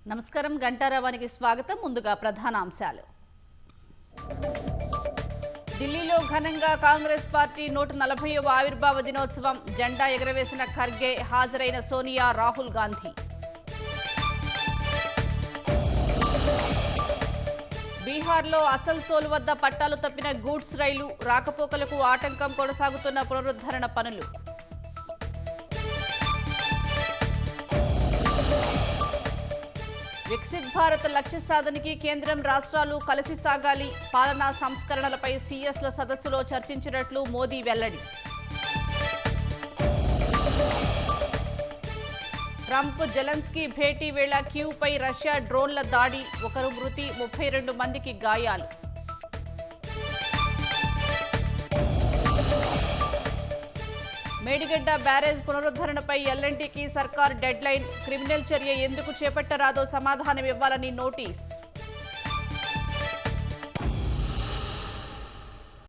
నమస్కారం గంటారావానికి స్వాగతం. ముందుగా ప్రధాన అంశాలు. ఢిల్లీలో ఘనంగా కాంగ్రెస్ పార్టీ 140వ ఆవిర్భావ దినోత్సవం. జెండా ఎగరవేసిన ఖర్గే, హాజరైన సోనియా, రాహుల్ గాంధీ. బీహార్లో అసల్సోల్ వద్ద పట్టాలు తప్పిన గూడ్స్ రైలు, రాకపోకలకు ఆటంకం, కొనసాగుతున్న పునరుద్ధరణ పనులు. వికసిత్ భారత్ లక్ష్య సాధనకి కేంద్రం, రాష్ట్రాలు కలిసి సాగాలి. పాలనా సంస్కరణలపై సీఎస్ల సదస్సులో చర్చించినట్లు మోదీ వెల్లడి. ట్రంప్ జెలెన్స్కీ భేటీ వేళ క్యూపై రష్యా డ్రోన్ల దాడి, ఒకరు మృతి, 32 మందికి గాయాలు. మేడిగడ్డ బ్యారేజ్ పునరుద్ధరణపై ఎల్ఎన్టీకి సర్కార్ డెడ్ లైన్. క్రిమినల్ చర్య ఎందుకు చేపట్టరాదో సమాధానం ఇవ్వాలని నోటీస్.